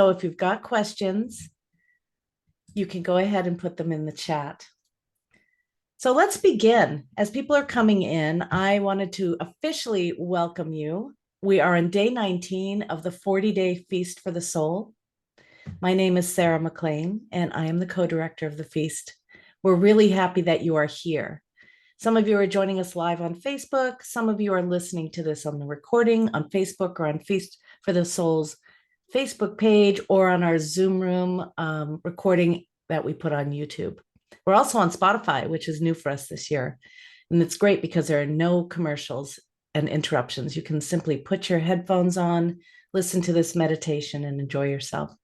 So if you've got questions, you can go ahead and put them in the chat. So let's begin. As people are coming in, I wanted to officially welcome you. We are on day 19 of the 40-day Feast for the Soul. My name is Sarah McLean, and I am the co-director of the feast. We're really happy that you are here. Some of you are joining us live on Facebook. Some of you are listening to this on the recording on Facebook or on Feast for the Soul's Facebook page or on our Zoom room recording that we put on YouTube. We're also on Spotify, which is new for us this year. And it's great because there are no commercials and interruptions. You can simply put your headphones on, listen to this meditation, and enjoy yourself.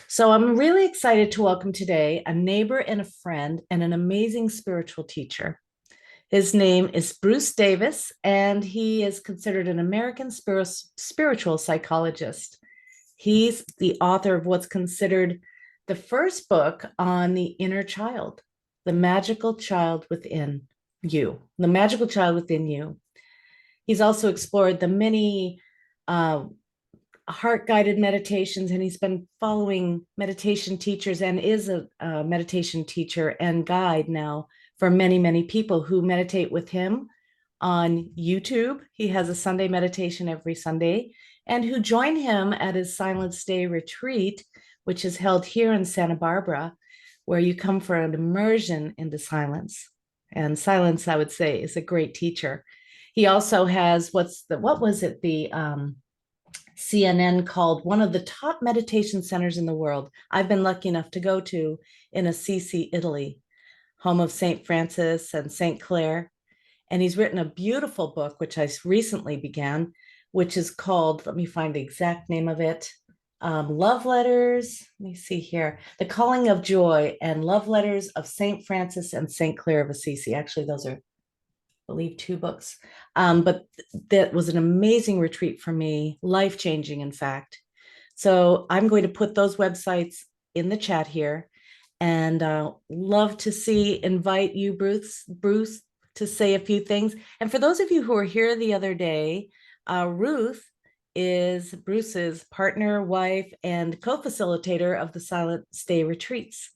So I'm really excited to welcome today a neighbor and a friend and an amazing spiritual teacher. His name is Bruce Davis, and he is considered an American spiritual psychologist. He's the author of what's considered the first book on the inner child, the magical child within you, the magical child within you. He's also explored the many heart-guided meditations, and he's been following meditation teachers and is a meditation teacher and guide now for many, many people who meditate with him on YouTube. He has a Sunday meditation every Sunday, and who join him at his Silence Day retreat, which is held here in Santa Barbara, where you come for an immersion into silence. And silence, I would say, is a great teacher. He also has what was it? The CNN called one of the top meditation centers in the world. I've been lucky enough to go to in Assisi, Italy, home of St. Francis and St. Clare. And he's written a beautiful book, which I recently began, which is called, let me find the exact name of it, Love Letters. Let me see here. The Calling of Joy and Love Letters of St. Francis and St. Clare of Assisi. Actually, those are, I believe, two books. But that was an amazing retreat for me, life-changing, in fact. So I'm going to put those websites in the chat here, and love to invite you, Bruce, to say a few things. And for those of you who were here the other day, Ruth is Bruce's partner, wife, and co-facilitator of the Silent Stay retreats.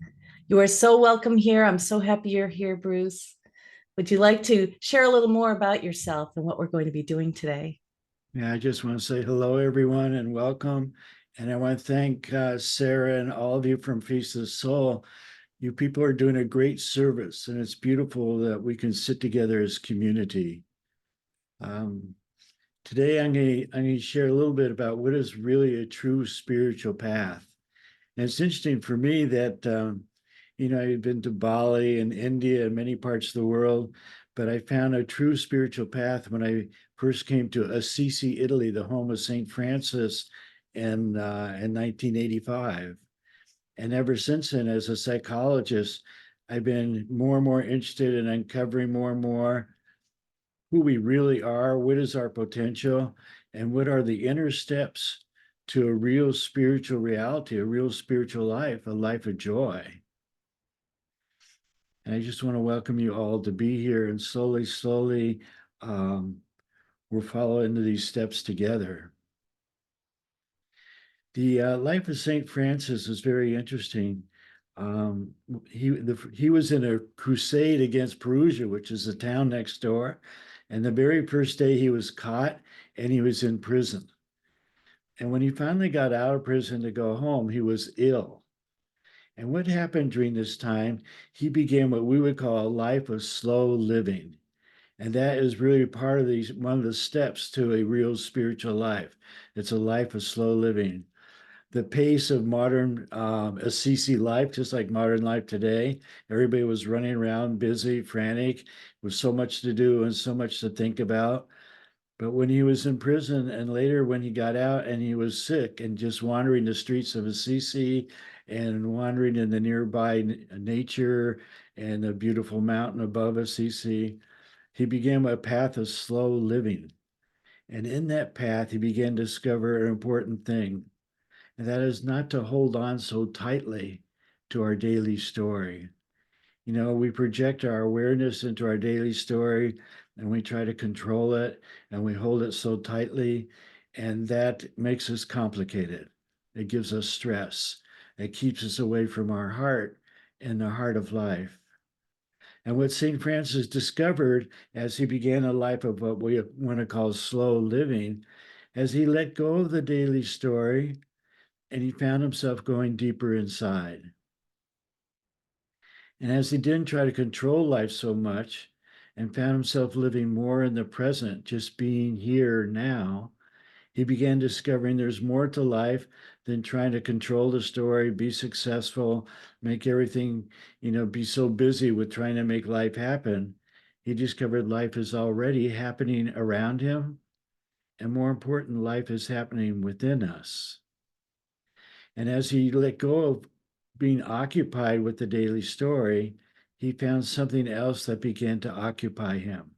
You are so welcome here. I'm so happy you're here, Bruce. Would you like to share a little more about yourself and what we're going to be doing today? Yeah, I just want to say hello, everyone, and welcome. And I want to thank Sarah and all of you from Feast of the Soul. You people are doing a great service, and it's beautiful that we can sit together as community. Today, I'm going to share a little bit about what is really a true spiritual path. And it's interesting for me that, I've been to Bali and India and many parts of the world, but I found a true spiritual path when I first came to Assisi, Italy, the home of St. Francis in 1985. And ever since then, as a psychologist, I've been more and more interested in uncovering more and more who we really are, what is our potential, and what are the inner steps to a real spiritual reality, a real spiritual life, a life of joy. And I just want to welcome you all to be here, and slowly, we'll follow into these steps together. The life of St. Francis is very interesting. He was in a crusade against Perugia, which is the town next door. And the very first day he was caught and he was in prison. And when he finally got out of prison to go home, he was ill. And what happened during this time, he began what we would call a life of slow living. And that is really part of one of the steps to a real spiritual life. It's a life of slow living. The pace of modern Assisi life, just like modern life today, everybody was running around, busy, frantic, with so much to do and so much to think about. But when he was in prison, and later when he got out and he was sick and just wandering the streets of Assisi and wandering in the nearby nature and the beautiful mountain above Assisi, he began a path of slow living. And in that path, he began to discover an important thing, and that is not to hold on so tightly to our daily story. We project our awareness into our daily story and we try to control it and we hold it so tightly, and that makes us complicated. It gives us stress. It keeps us away from our heart and the heart of life. And what St. Francis discovered as he began a life of what we want to call slow living, as he let go of the daily story and he found himself going deeper inside. And as he didn't try to control life so much and found himself living more in the present, just being here now, he began discovering there's more to life than trying to control the story, be successful, make everything, be so busy with trying to make life happen. He discovered life is already happening around him. And more important, life is happening within us. And as he let go of being occupied with the daily story, he found something else that began to occupy him.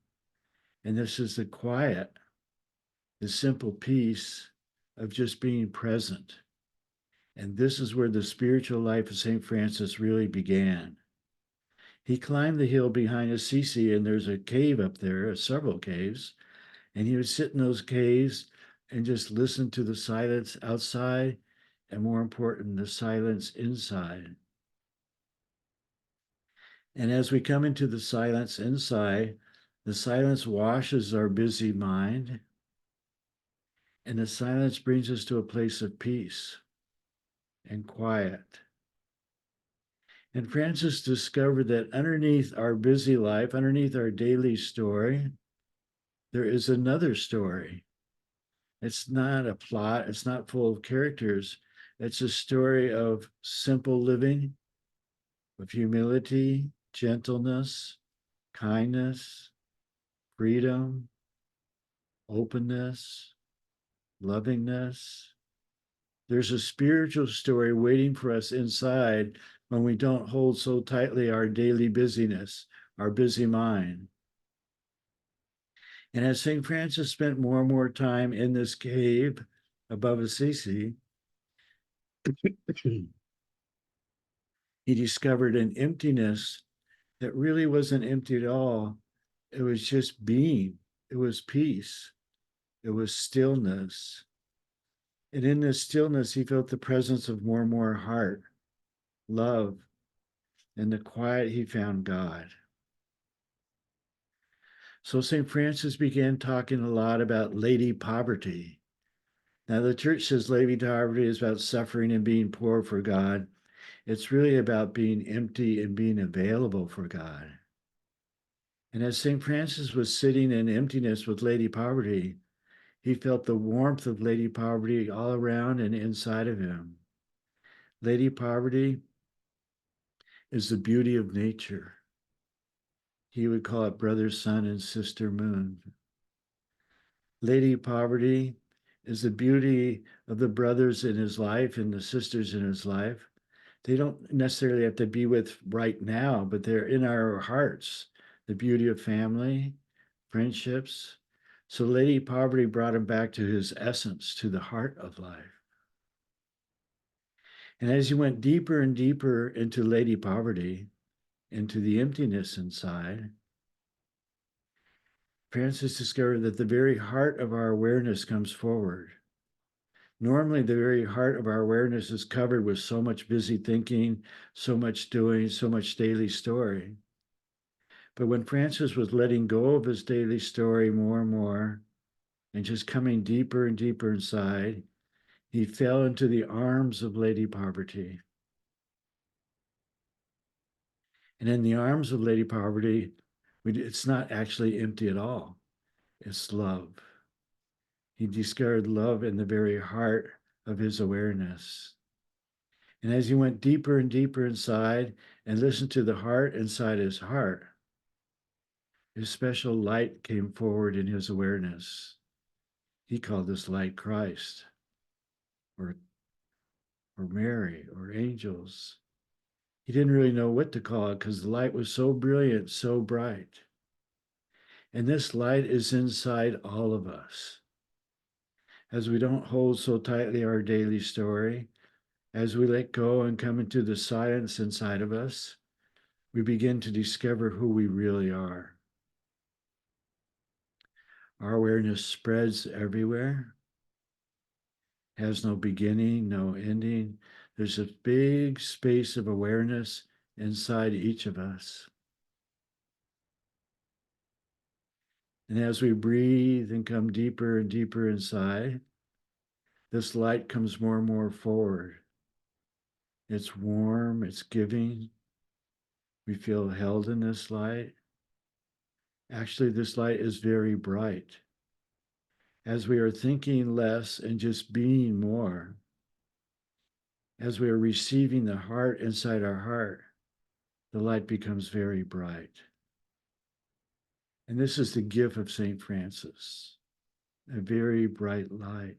And this is the quiet, the simple peace of just being present. And this is where the spiritual life of St. Francis really began. He climbed the hill behind Assisi, and there's a cave up there, several caves, and he would sit in those caves and just listen to the silence outside, and more important, the silence inside. And as we come into the silence inside, the silence washes our busy mind, and the silence brings us to a place of peace and quiet. And Francis discovered that underneath our busy life, underneath our daily story, there is another story. It's not a plot, it's not full of characters. It's a story of simple living, of humility, gentleness, kindness, freedom, openness, lovingness. There's a spiritual story waiting for us inside when we don't hold so tightly our daily busyness, our busy mind. And as St. Francis spent more and more time in this cave above Assisi, he discovered an emptiness that really wasn't empty at all. It was just being, it was peace, it was stillness. And in this stillness, he felt the presence of more and more heart, love, and the quiet he found God. So St. Francis began talking a lot about Lady Poverty. Now, the church says Lady Poverty is about suffering and being poor for God. It's really about being empty and being available for God. And as St. Francis was sitting in emptiness with Lady Poverty, he felt the warmth of Lady Poverty all around and inside of him. Lady Poverty is the beauty of nature. He would call it brother sun and sister moon. Lady Poverty is the beauty of the brothers in his life and the sisters in his life. They don't necessarily have to be with right now, but they're in our hearts. The beauty of family, friendships. So Lady Poverty brought him back to his essence, to the heart of life. And as he went deeper and deeper into Lady Poverty, into the emptiness inside, Francis discovered that the very heart of our awareness comes forward. Normally, the very heart of our awareness is covered with so much busy thinking, so much doing, so much daily story. But when Francis was letting go of his daily story more and more, and just coming deeper and deeper inside, he fell into the arms of Lady Poverty. And in the arms of Lady Poverty, it's not actually empty at all. It's love. He discovered love in the very heart of his awareness. And as he went deeper and deeper inside and listened to the heart inside his heart, his special light came forward in his awareness. He called this light Christ, or, or Mary, or angels. He didn't really know what to call it because the light was so brilliant, so bright. And this light is inside all of us. As we don't hold so tightly our daily story, as we let go and come into the silence inside of us, we begin to discover who we really are. Our awareness spreads everywhere. has no beginning, no ending. There's a big space of awareness inside each of us. And as we breathe and come deeper and deeper inside, this light comes more and more forward. It's warm, it's giving. We feel held in this light. Actually, this light is very bright. As we are thinking less and just being more, as we are receiving the heart inside our heart, the light becomes very bright. And this is the gift of St. Francis, a very bright light.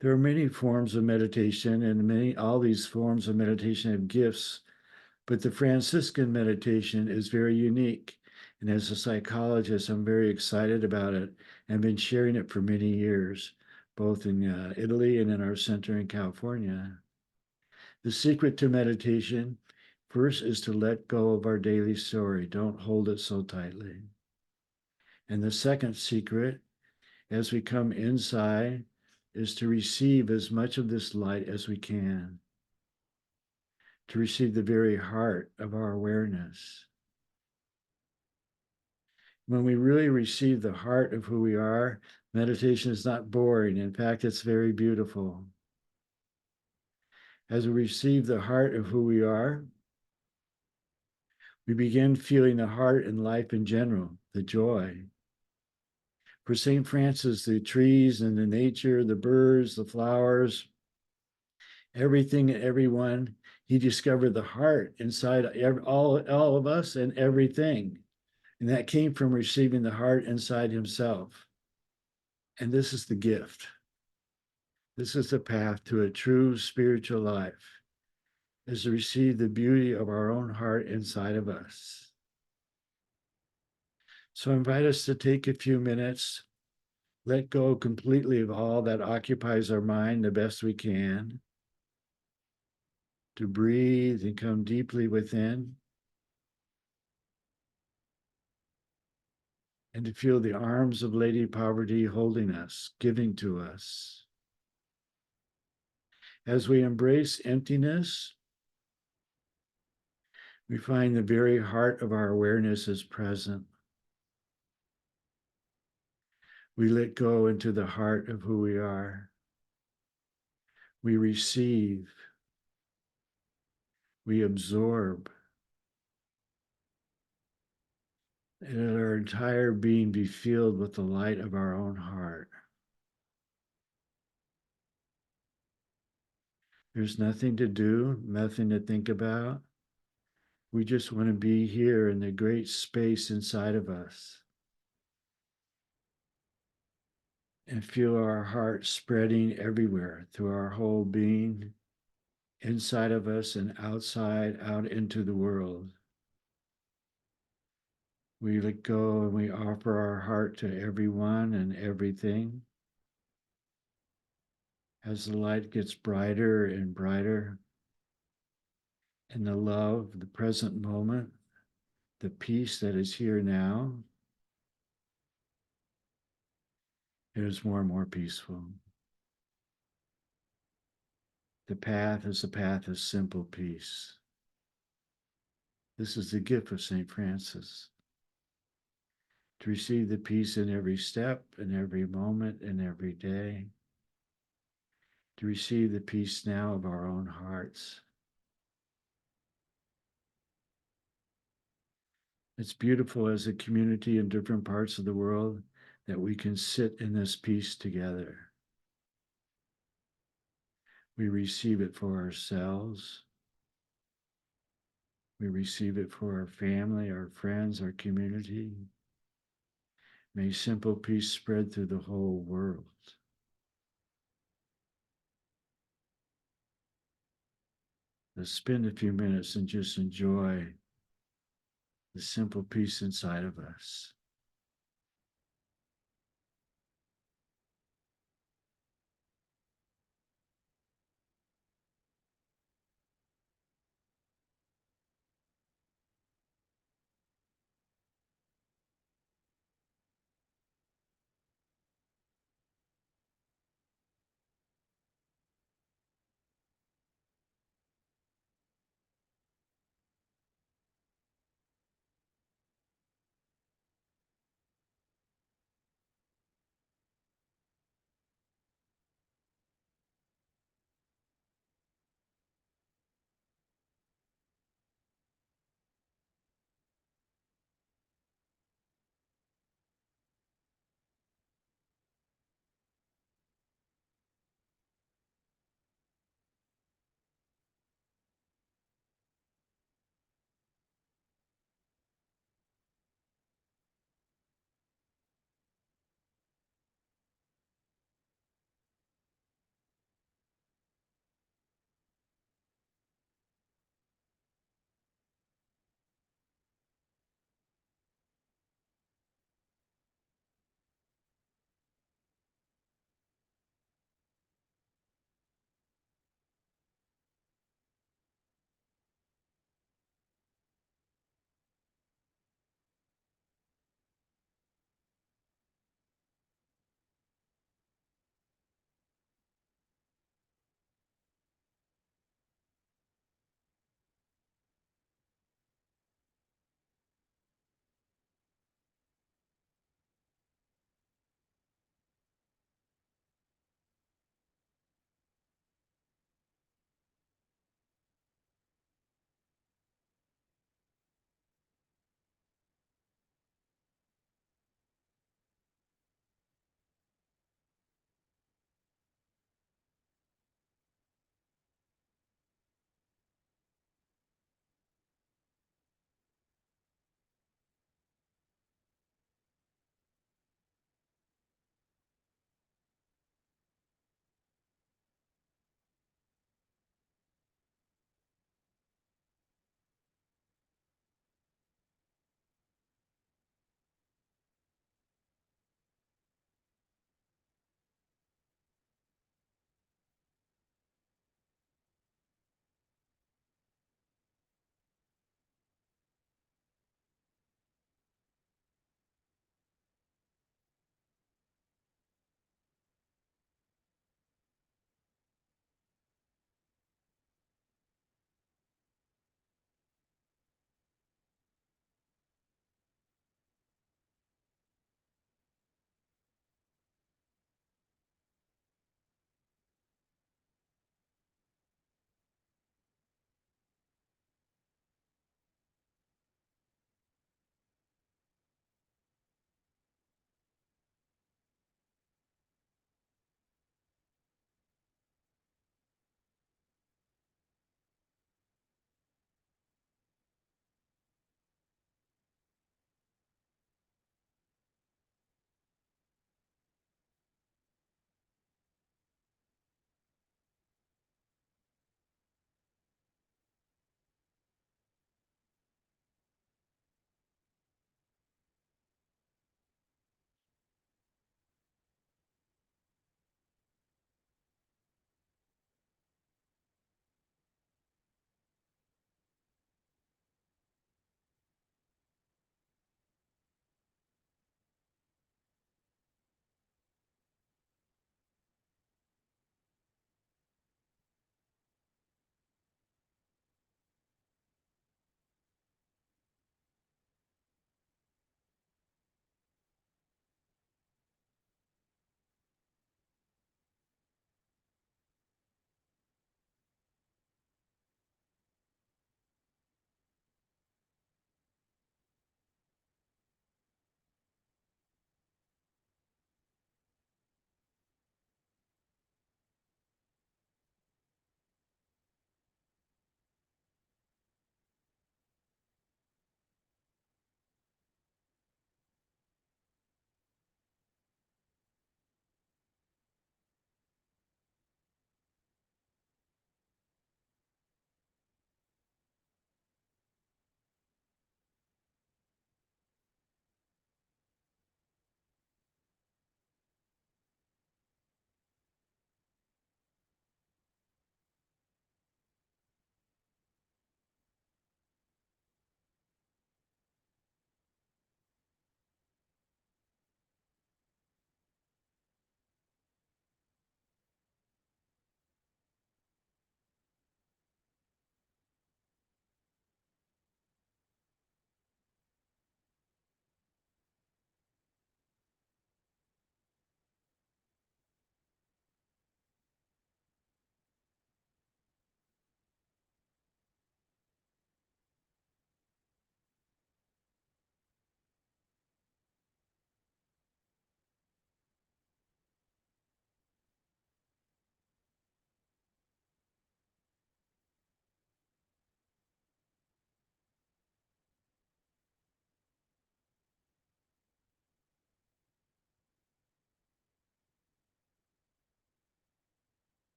There are many forms of meditation, and all these forms of meditation have gifts, but the Franciscan meditation is very unique. And as a psychologist, I'm very excited about it and been sharing it for many years, both in Italy and in our center in California. The secret to meditation, first, is to let go of our daily story. Don't hold it so tightly. And the second secret, as we come inside, is to receive as much of this light as we can, to receive the very heart of our awareness. When we really receive the heart of who we are, meditation is not boring. In fact, it's very beautiful. As we receive the heart of who we are, we begin feeling the heart and life in general, the joy. For St. Francis, the trees and the nature, the birds, the flowers, everything and everyone, he discovered the heart inside all of us and everything. And that came from receiving the heart inside himself. And this is the gift. This is the path to a true spiritual life, is to receive the beauty of our own heart inside of us. So I invite us to take a few minutes, let go completely of all that occupies our mind the best we can, to breathe and come deeply within, and to feel the arms of Lady Poverty holding us, giving to us. As we embrace emptiness, we find the very heart of our awareness is present. We let go into the heart of who we are. We receive. We absorb. And let our entire being be filled with the light of our own heart. There's nothing to do, nothing to think about. We just want to be here in the great space inside of us and feel our heart spreading everywhere through our whole being, inside of us and outside, out into the world. We let go and we offer our heart to everyone and everything. As the light gets brighter and brighter, and the love, the present moment, the peace that is here now, it is more and more peaceful. The path is a path of simple peace. This is the gift of St. Francis, to receive the peace in every step, in every moment, in every day, to receive the peace now of our own hearts. It's beautiful as a community in different parts of the world that we can sit in this peace together. We receive it for ourselves. We receive it for our family, our friends, our community. May simple peace spread through the whole world. Let's spend a few minutes and just enjoy the simple peace inside of us.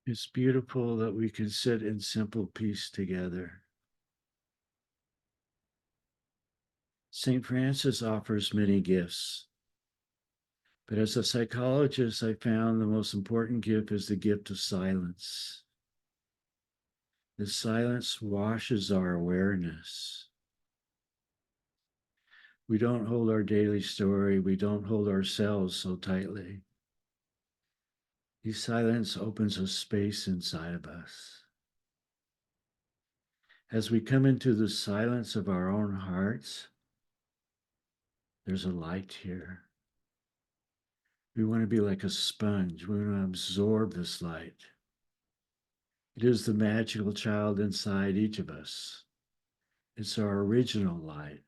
It's beautiful that we can sit in simple peace together. St. Francis offers many gifts, but as a psychologist, I found the most important gift is the gift of silence. The silence washes our awareness. We don't hold our daily story, we don't hold ourselves so tightly. The silence opens a space inside of us. As we come into the silence of our own hearts, there's a light here. We want to be like a sponge. We want to absorb this light. It is the magical child inside each of us. It's our original light.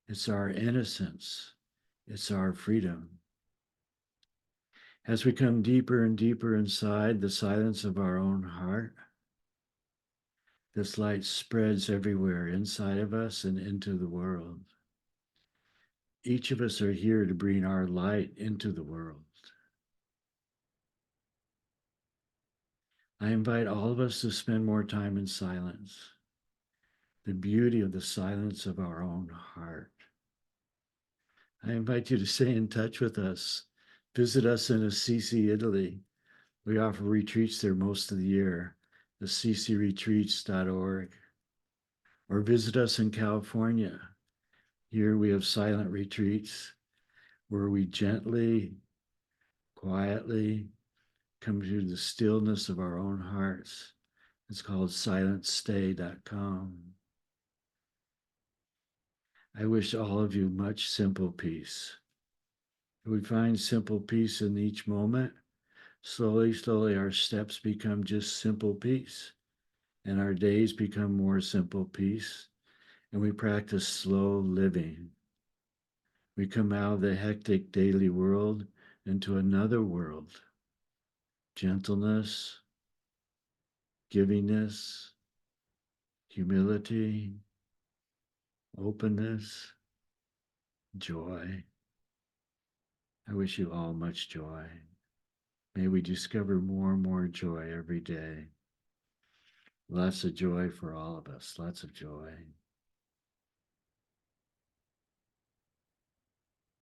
It's our innocence. It's our freedom. As we come deeper and deeper inside the silence of our own heart, this light spreads everywhere inside of us and into the world. Each of us are here to bring our light into the world. I invite all of us to spend more time in silence, the beauty of the silence of our own heart. I invite you to stay in touch with us. Visit us in Assisi, Italy. We offer retreats there most of the year, assisiretreats.org. Or visit us in California. Here we have silent retreats where we gently, quietly come to the stillness of our own hearts. It's called silentstay.com. I wish all of you much simple peace. If we find simple peace in each moment, slowly, slowly our steps become just simple peace, and our days become more simple peace, and we practice slow living. We come out of the hectic daily world into another world. Gentleness, givingness, humility, openness, joy. I wish you all much joy. May we discover more and more joy every day. Lots of joy for all of us, lots of joy.